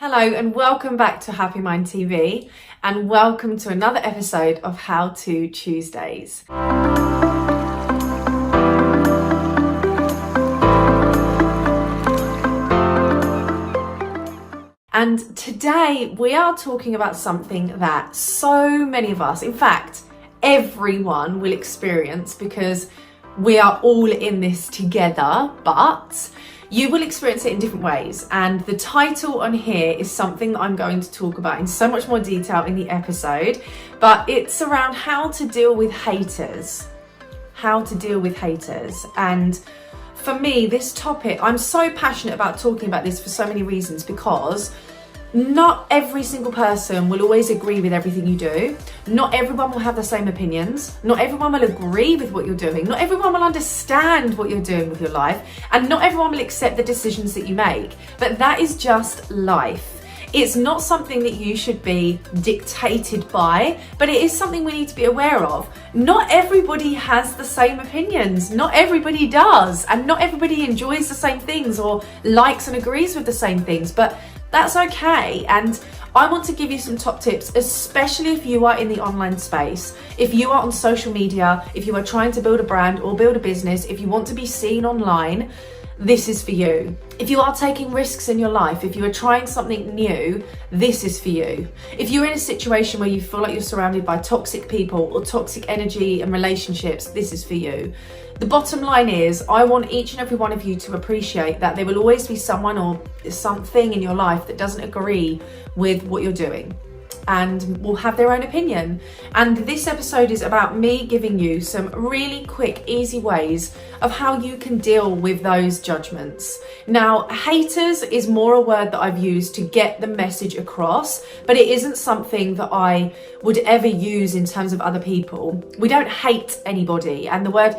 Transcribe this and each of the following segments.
Hello and welcome back to Happy Mind TV, and welcome to another episode of How To Tuesdays. And today we are talking about something that so many of us, in fact, everyone will experience, because we are all in this together, but you will experience it in different ways. And the title on here is something that I'm going to talk about in so much more detail in the episode, but it's around how to deal with haters. How to deal with haters. And for me, this topic, I'm so passionate about talking about this for so many reasons, because not every single person will always agree with everything you do. Not everyone will have the same opinions. Not everyone will agree with what you're doing. Not everyone will understand what you're doing with your life. And not everyone will accept the decisions that you make. But that is just life. It's not something that you should be dictated by, but it is something we need to be aware of. Not everybody has the same opinions. Not everybody does. And not everybody enjoys the same things or likes and agrees with the same things. But that's okay. And I want to give you some top tips, especially if you are in the online space, if you are on social media, if you are trying to build a brand or build a business, if you want to be seen online, this is for you. If you are taking risks in your life, if you are trying something new, this is for you. If you're in a situation where you feel like you're surrounded by toxic people or toxic energy and relationships, this is for you. The bottom line is, I want each and every one of you to appreciate that there will always be someone or something in your life that doesn't agree with what you're doing and will have their own opinion. And this episode is about me giving you some really quick, easy ways of how you can deal with those judgments. Now, haters is more a word that I've used to get the message across, but it isn't something that I would ever use in terms of other people. We don't hate anybody, and the word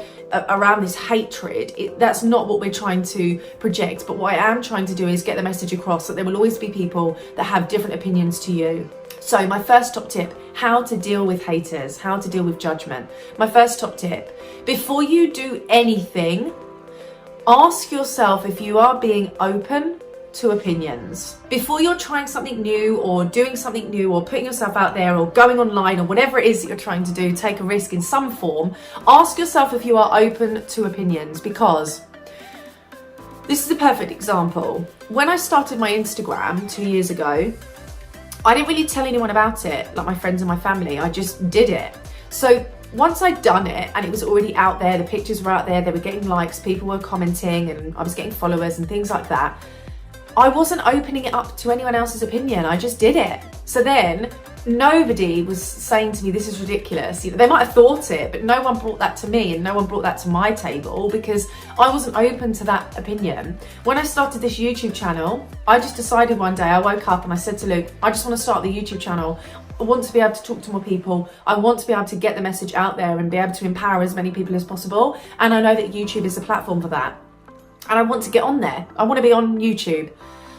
around this hatred, that's not what we're trying to project. But what I am trying to do is get the message across that there will always be people that have different opinions to you. So my first top tip, how to deal with haters, how to deal with judgment. My first top tip, before you do anything, ask yourself if you are being open to opinions. Before you're trying something new or doing something new or putting yourself out there or going online or whatever it is that you're trying to do, take a risk in some form, ask yourself if you are open to opinions, because this is a perfect example. When I started my Instagram 2 years ago, I didn't really tell anyone about it, like my friends and my family. I just did it. So once I'd done it and it was already out there, the pictures were out there, they were getting likes, people were commenting, and I was getting followers and things like that, I wasn't opening it up to anyone else's opinion. I just did it. So then nobody was saying to me, this is ridiculous. You know, they might have thought it, but no one brought that to me and no one brought that to my table, because I wasn't open to that opinion. When I started this YouTube channel, I just decided one day, I woke up and I said to Luke, I just want to start the YouTube channel. I want to be able to talk to more people. I want to be able to get the message out there and be able to empower as many people as possible. And I know that YouTube is a platform for that. And I want to get on there. I want to be on YouTube.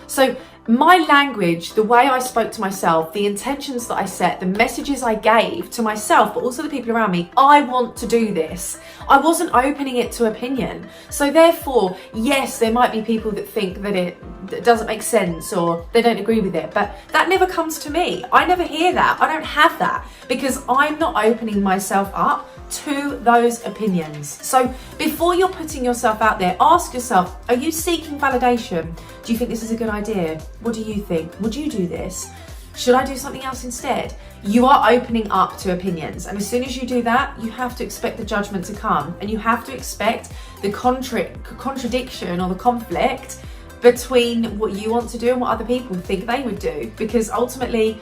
So my language, the way I spoke to myself, the intentions that I set, the messages I gave to myself, but also the people around me, I want to do this. I wasn't opening it to opinion. So therefore, yes, there might be people that think that it doesn't make sense or they don't agree with it, but that never comes to me. I never hear that. I don't have that, because I'm not opening myself up to those opinions. So before you're putting yourself out there, ask yourself, are you seeking validation? Do you think this is a good idea? What do you think? Would you do this? Should I do something else instead? You are opening up to opinions. And as soon as you do that, you have to expect the judgment to come, and you have to expect the contradiction or the conflict between what you want to do and what other people think they would do, because ultimately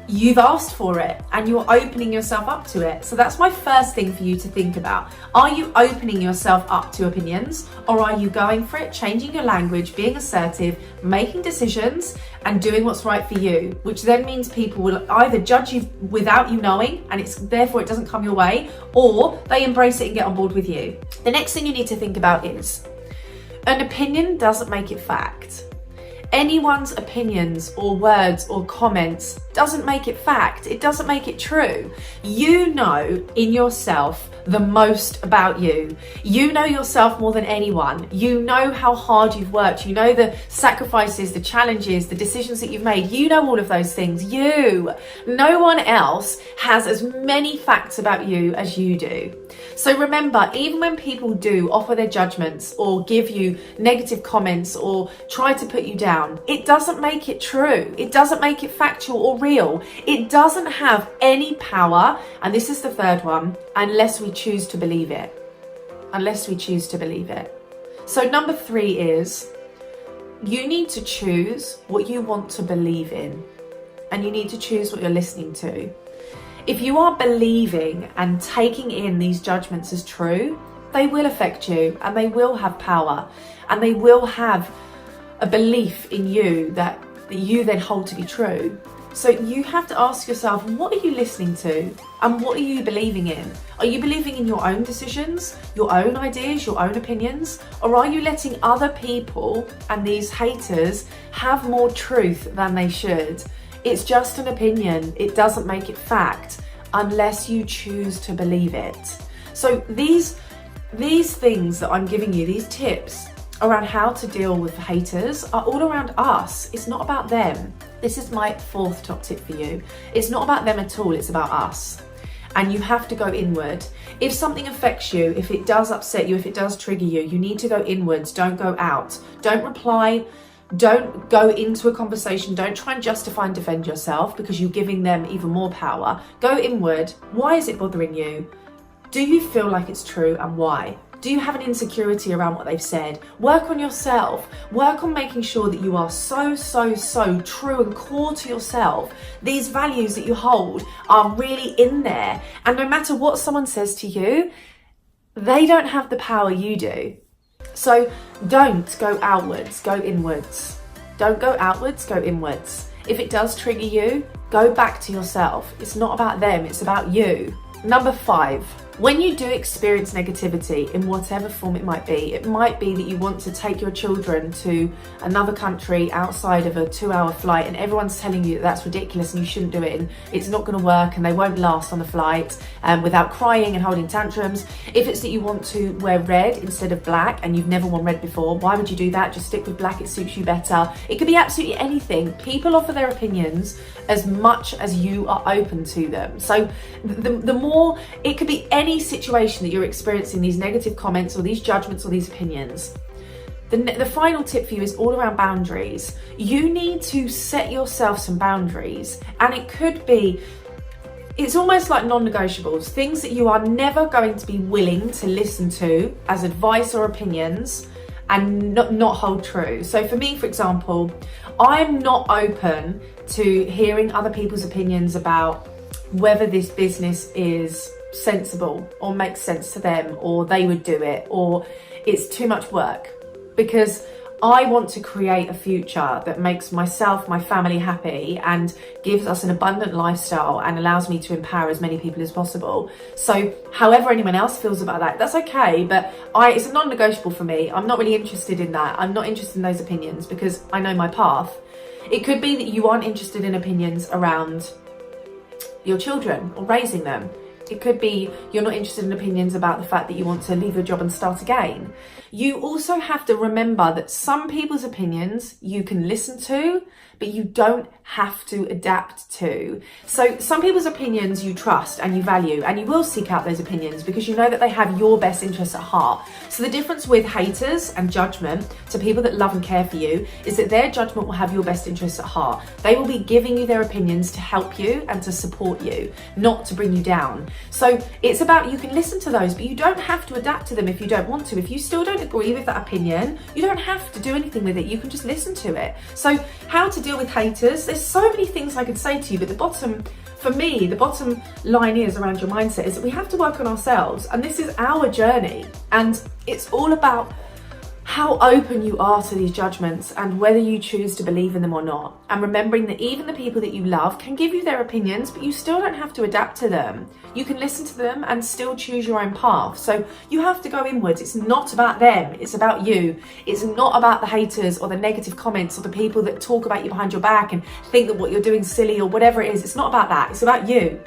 you've asked for it and you're opening yourself up to it. So that's my first thing for you to think about. Are you opening yourself up to opinions, or are you going for it, changing your language, being assertive, making decisions and doing what's right for you, which then means people will either judge you without you knowing, and therefore it doesn't come your way, or they embrace it and get on board with you. The next thing you need to think about is, an opinion doesn't make it fact. Anyone's opinions or words or comments doesn't make it fact. It doesn't make it true. You know in yourself the most about you. You know yourself more than anyone. You know how hard you've worked. You know the sacrifices, the challenges, the decisions that you've made. You know all of those things. You. No one else has as many facts about you as you do. So remember, even when people do offer their judgments or give you negative comments or try to put you down, it doesn't make it true. It doesn't make it factual or real. It doesn't have any power, and this is the third one, unless we choose to believe it. Unless we choose to believe it. So number 3 is, you need to choose what you want to believe in, and you need to choose what you're listening to. If you are believing and taking in these judgments as true, they will affect you, and they will have power, and they will have a belief in you that you then hold to be true. So you have to ask yourself, what are you listening to, and what are you believing in? Are you believing in your own decisions, your own ideas, your own opinions, or are you letting other people and these haters have more truth than they should? It's just an opinion. It doesn't make it fact unless you choose to believe it. So these things that I'm giving you, these tips around how to deal with haters, are all around us. It's not about them. This is my 4th top tip for you. It's not about them at all. It's about us. And you have to go inward. If something affects you, if it does upset you, if it does trigger you, you need to go inwards. Don't go out. Don't reply. Don't go into a conversation. Don't try and justify and defend yourself, because you're giving them even more power. Go inward. Why is it bothering you? Do you feel like it's true, and why? Do you have an insecurity around what they've said? Work on yourself. Work on making sure that you are so true and core to yourself. These values that you hold are really in there. And no matter what someone says to you, they don't have the power you do. So don't go outwards, go inwards. Don't go outwards, go inwards. If it does trigger you, go back to yourself. It's not about them, it's about you. Number 5, when you do experience negativity in whatever form it might be that you want to take your children to another country outside of a 2-hour flight, and everyone's telling you that that's ridiculous and you shouldn't do it, and it's not going to work and they won't last on the flight without crying and holding tantrums. If it's that you want to wear red instead of black and you've never worn red before, why would you do that? Just stick with black, it suits you better. It could be absolutely anything. People offer their opinions as much as you are open to them. So the more, it could be any situation that you're experiencing these negative comments or these judgments or these opinions. The final tip for you is all around boundaries. You need to set yourself some boundaries, and it could be, it's almost like non-negotiables, things that you are never going to be willing to listen to as advice or opinions and not hold true. So for me, for example, I'm not open to hearing other people's opinions about whether this business is sensible or makes sense to them, or they would do it, or it's too much work, because I want to create a future that makes myself, my family happy, and gives us an abundant lifestyle and allows me to empower as many people as possible. So however anyone else feels about that, that's okay, but it's a non-negotiable for me. I'm not really interested in that. I'm not interested in those opinions because I know my path. It could be that you aren't interested in opinions around your children or raising them. It could be you're not interested in opinions about the fact that you want to leave your job and start again. You also have to remember that some people's opinions you can listen to, but you don't have to adapt to. So some people's opinions you trust and you value, and you will seek out those opinions because you know that they have your best interests at heart. So the difference with haters and judgment to people that love and care for you is that their judgment will have your best interests at heart. They will be giving you their opinions to help you and to support you, not to bring you down. So it's about, you can listen to those, but you don't have to adapt to them if you don't want to. If you still don't agree with that opinion, you don't have to do anything with it. You can just listen to it. So how to deal with haters? There's so many things I could say to you, but the bottom line is around your mindset is that we have to work on ourselves, and this is our journey, and it's all about how open you are to these judgments and whether you choose to believe in them or not. And remembering that even the people that you love can give you their opinions, but you still don't have to adapt to them. You can listen to them and still choose your own path. So you have to go inwards. It's not about them, it's about you. It's not about the haters or the negative comments or the people that talk about you behind your back and think that what you're doing is silly or whatever it is. It's not about that, it's about you.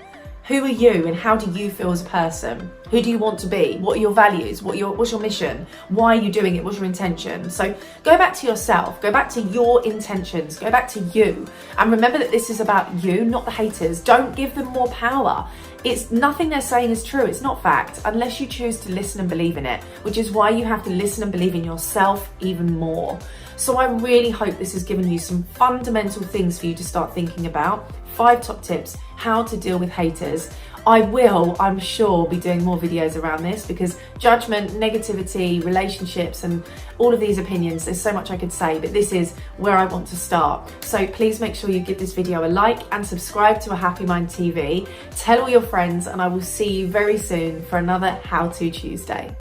Who are you and how do you feel as a person? Who do you want to be? What are your values? What's your mission? Why are you doing it? What's your intention? So go back to yourself, go back to your intentions, go back to you. And remember that this is about you, not the haters. Don't give them more power. It's nothing they're saying is true. It's not fact unless you choose to listen and believe in it, which is why you have to listen and believe in yourself even more. So I really hope this has given you some fundamental things for you to start thinking about. 5 top tips, how to deal with haters. I will, I'm sure, be doing more videos around this because judgment, negativity, relationships, and all of these opinions, there's so much I could say, but this is where I want to start. So please make sure you give this video a like and subscribe to A Happy Mind TV. Tell all your friends, and I will see you very soon for another How To Tuesday.